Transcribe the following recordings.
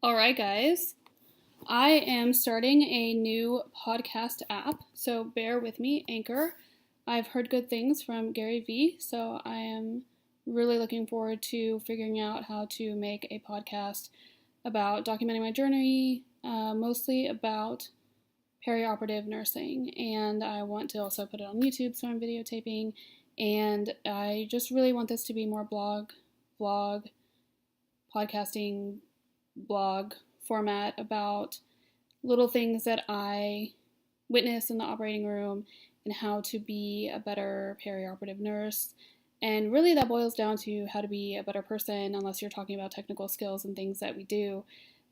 All right, guys. I am starting a new podcast app, so bear with me, Anchor. I've heard good things from Gary Vee, so I am really looking forward to figuring out how to make a podcast about documenting my journey, mostly about perioperative nursing. And I want to also put it on YouTube, so I'm videotaping. And I just really want this to be more vlog, podcasting, blog format about little things that I witness in the operating room and how to be a better perioperative nurse. And really, that boils down to how to be a better person, unless you're talking about technical skills and things that we do.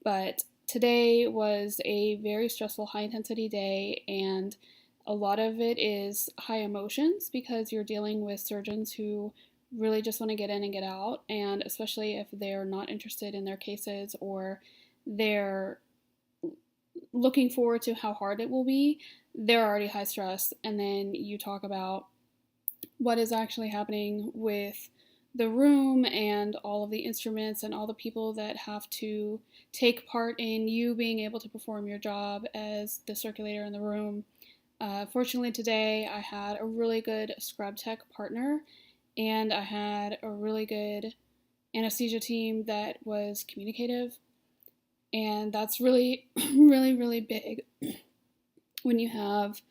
But today was a very stressful, high intensity day, and a lot of it is high emotions because you're dealing with surgeons who really just want to get in and get out, and especially if they're not interested in their cases or they're looking forward to how hard it will be, they're already high stress. And then you talk about what is actually happening with the room and all of the instruments and all the people that have to take part in you being able to perform your job as the circulator in the room. Fortunately, today I had a really good scrub tech partner, and I had a really good anesthesia team that was communicative. And that's really, really big when you have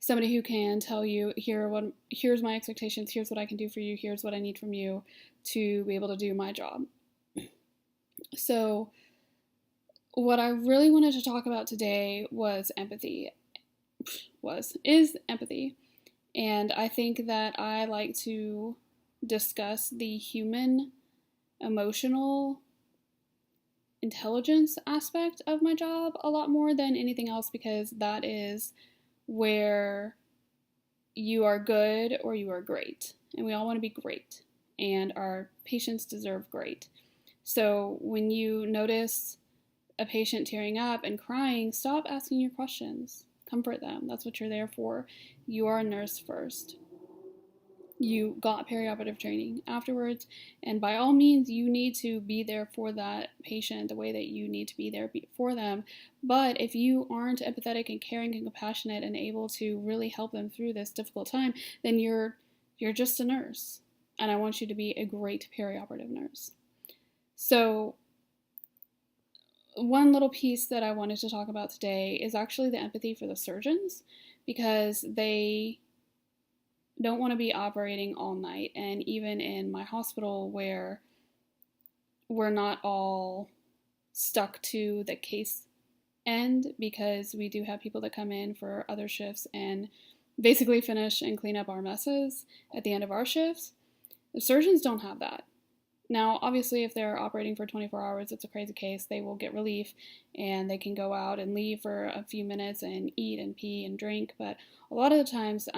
somebody who can tell you, here's my expectations, here's what I can do for you, here's what I need from you to be able to do my job. So what I really wanted to talk about today was empathy. Is empathy. And I think that I like to discuss the human, emotional, intelligence aspect of my job a lot more than anything else, because that is where you are good or you are great. And we all want to be great. And our patients deserve great. So when you notice a patient tearing up and crying, stop asking your questions. Comfort them. That's what you're there for. You are a nurse first. You got perioperative training afterwards, and by all means, you need to be there for that patient the way that you need to be there for them. But if you aren't empathetic and caring and compassionate and able to really help them through this difficult time, then you're just a nurse. And I want you to be a great perioperative nurse. So one little piece that I wanted to talk about today is actually the empathy for the surgeons, because they don't want to be operating all night. And even in my hospital, where we're not all stuck to the case end, because we do have people that come in for other shifts and basically finish and clean up our messes at the end of our shifts, the surgeons don't have that. Now, obviously, if they're operating for 24 hours, it's a crazy case. They will get relief and they can go out and leave for a few minutes and eat and pee and drink. But a lot of the times,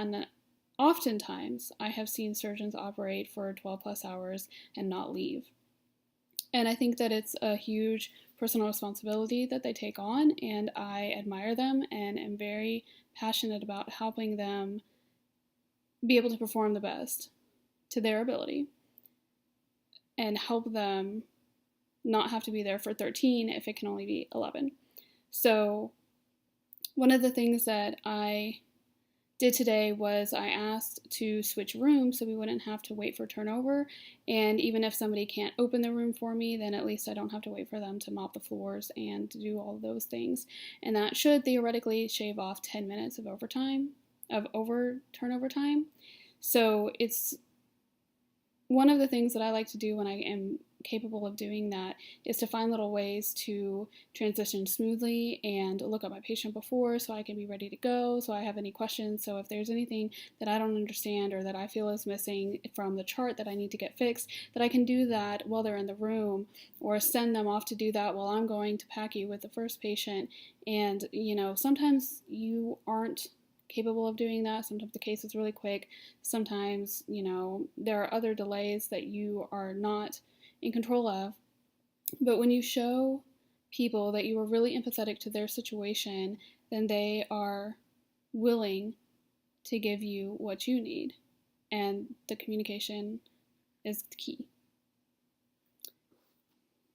oftentimes, I have seen surgeons operate for 12 plus hours and not leave. And I think that it's a huge personal responsibility that they take on, and I admire them and am very passionate about helping them be able to perform the best to their ability and help them not have to be there for 13 if it can only be 11. So one of the things that I did today was I asked to switch rooms so we wouldn't have to wait for turnover. And even if somebody can't open the room for me, then at least I don't have to wait for them to mop the floors and to do all of those things. And that should theoretically shave off 10 minutes of turnover time. So it's one of the things that I like to do when I am capable of doing that is to find little ways to transition smoothly and look at my patient before so I can be ready to go, so I have any questions. So if there's anything that I don't understand or that I feel is missing from the chart that I need to get fixed, that I can do that while they're in the room, or send them off to do that while I'm going to PACU with the first patient. And, sometimes you aren't capable of doing that. Sometimes the case is really quick. Sometimes, there are other delays that you are not in control of. But when you show people that you are really empathetic to their situation, then they are willing to give you what you need. And the communication is key.